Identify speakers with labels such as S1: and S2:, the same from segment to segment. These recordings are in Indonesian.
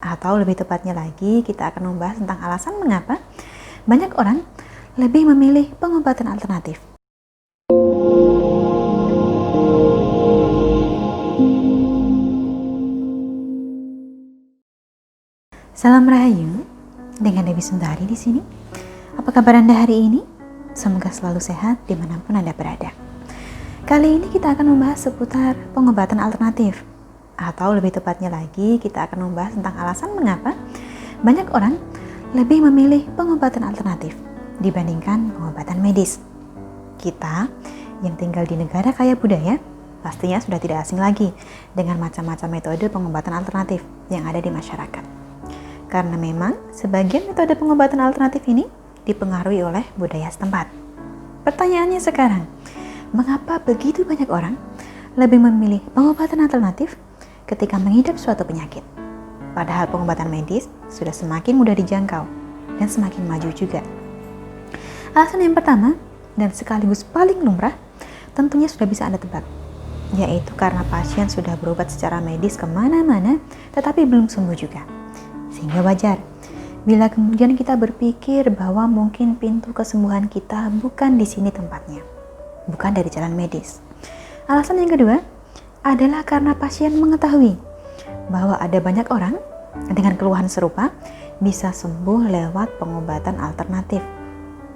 S1: Atau lebih tepatnya lagi, kita akan membahas tentang alasan mengapa banyak orang lebih memilih pengobatan alternatif. Salam Rahayu, dengan Dewi Sundari di sini. Apa kabar Anda hari ini? Semoga selalu sehat dimanapun Anda berada. Kali ini kita akan membahas seputar pengobatan alternatif. Atau lebih tepatnya lagi, kita akan membahas tentang alasan mengapa banyak orang lebih memilih pengobatan alternatif dibandingkan pengobatan medis. Kita yang tinggal di negara kaya budaya pastinya sudah tidak asing lagi dengan macam-macam metode pengobatan alternatif yang ada di masyarakat. Karena memang sebagian metode pengobatan alternatif ini dipengaruhi oleh budaya setempat. Pertanyaannya sekarang, mengapa begitu banyak orang lebih memilih pengobatan alternatif ketika mengidap suatu penyakit? Padahal pengobatan medis sudah semakin mudah dijangkau dan semakin maju juga. Alasan yang pertama dan sekaligus paling lumrah tentunya sudah bisa Anda tebak, yaitu karena pasien sudah berobat secara medis kemana-mana tetapi belum sembuh juga. Sehingga wajar bila kemudian kita berpikir bahwa mungkin pintu kesembuhan kita bukan di sini tempatnya, bukan dari jalan medis. Alasan yang kedua adalah karena pasien mengetahui bahwa ada banyak orang dengan keluhan serupa bisa sembuh lewat pengobatan alternatif.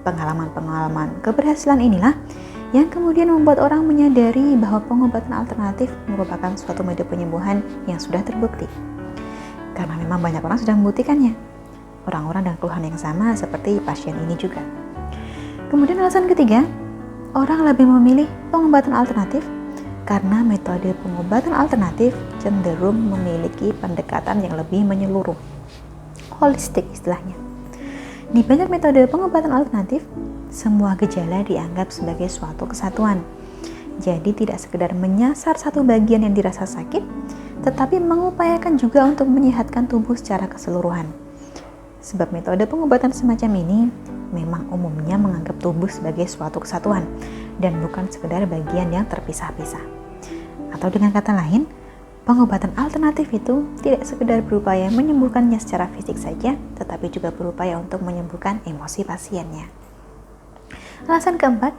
S1: Pengalaman-pengalaman keberhasilan inilah yang kemudian membuat orang menyadari bahwa pengobatan alternatif merupakan suatu metode penyembuhan yang sudah terbukti. Karena memang banyak orang sudah membuktikannya. Orang-orang dengan keluhan yang sama seperti pasien ini juga. Kemudian alasan ketiga, orang lebih memilih pengobatan alternatif karena metode pengobatan alternatif cenderung memiliki pendekatan yang lebih menyeluruh, holistik istilahnya. Di banyak metode pengobatan alternatif, semua gejala dianggap sebagai suatu kesatuan. Jadi tidak sekedar menyasar satu bagian yang dirasa sakit, tetapi mengupayakan juga untuk menyehatkan tubuh secara keseluruhan. Sebab metode pengobatan semacam ini memang umumnya menganggap tubuh sebagai suatu kesatuan dan bukan sekedar bagian yang terpisah-pisah. Atau dengan kata lain, pengobatan alternatif itu tidak sekedar berupaya menyembuhkannya secara fisik saja, tetapi juga berupaya untuk menyembuhkan emosi pasiennya. Alasan keempat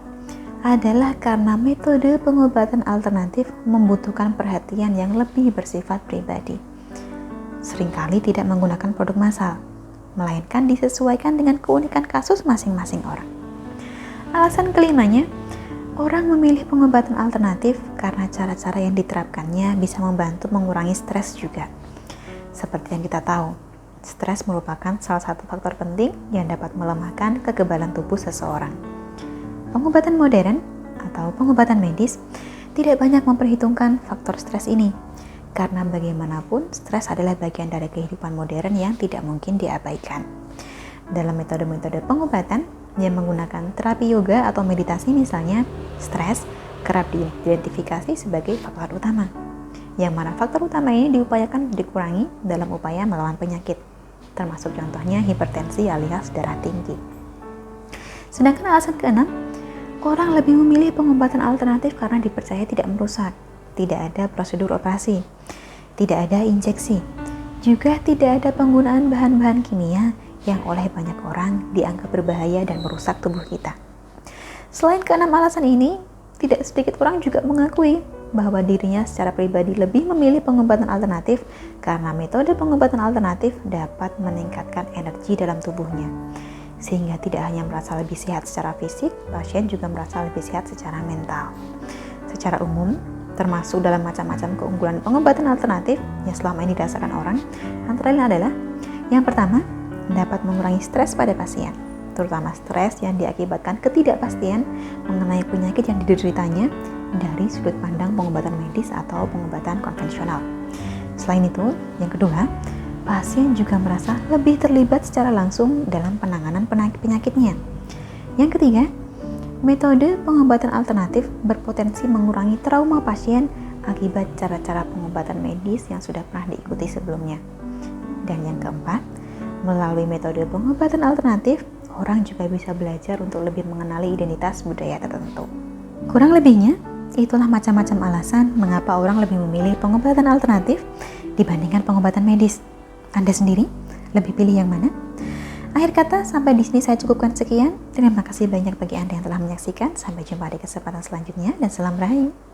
S1: adalah karena metode pengobatan alternatif membutuhkan perhatian yang lebih bersifat pribadi. Seringkali tidak menggunakan produk massal, melainkan disesuaikan dengan keunikan kasus masing-masing orang. Alasan kelimanya, orang memilih pengobatan alternatif karena cara-cara yang diterapkannya bisa membantu mengurangi stres juga. Seperti yang kita tahu, stres merupakan salah satu faktor penting yang dapat melemahkan kekebalan tubuh seseorang. Pengobatan modern atau pengobatan medis tidak banyak memperhitungkan faktor stres ini, karena bagaimanapun stres adalah bagian dari kehidupan modern yang tidak mungkin diabaikan. Dalam metode-metode pengobatan yang menggunakan terapi yoga atau meditasi misalnya, stres kerap diidentifikasi sebagai faktor utama, yang mana faktor utama ini diupayakan dikurangi dalam upaya melawan penyakit, termasuk contohnya hipertensi alias darah tinggi. Sedangkan alasan keenam, orang lebih memilih pengobatan alternatif karena dipercaya tidak merusak, tidak ada prosedur operasi, tidak ada injeksi, juga tidak ada penggunaan bahan-bahan kimia yang oleh banyak orang dianggap berbahaya dan merusak tubuh kita. Selain keenam alasan ini, tidak sedikit orang juga mengakui bahwa dirinya secara pribadi lebih memilih pengobatan alternatif karena metode pengobatan alternatif dapat meningkatkan energi dalam tubuhnya. Sehingga tidak hanya merasa lebih sehat secara fisik, pasien juga merasa lebih sehat secara mental. Secara umum, termasuk dalam macam-macam keunggulan pengobatan alternatif yang selama ini dirasakan orang, antara lain adalah yang pertama, dapat mengurangi stres pada pasien, terutama stres yang diakibatkan ketidakpastian mengenai penyakit yang dideritanya dari sudut pandang pengobatan medis atau pengobatan konvensional. Selain itu, yang kedua, pasien juga merasa lebih terlibat secara langsung dalam penanganan penyakitnya. Yang ketiga, metode pengobatan alternatif berpotensi mengurangi trauma pasien akibat cara-cara pengobatan medis yang sudah pernah diikuti sebelumnya. Dan yang keempat, melalui metode pengobatan alternatif, orang juga bisa belajar untuk lebih mengenali identitas budaya tertentu. Kurang lebihnya, itulah macam-macam alasan mengapa orang lebih memilih pengobatan alternatif dibandingkan pengobatan medis. Anda sendiri lebih pilih yang mana? Akhir kata, sampai di sini saya cukupkan sekian. Terima kasih banyak bagi Anda yang telah menyaksikan. Sampai jumpa di kesempatan selanjutnya dan salam Rahayu.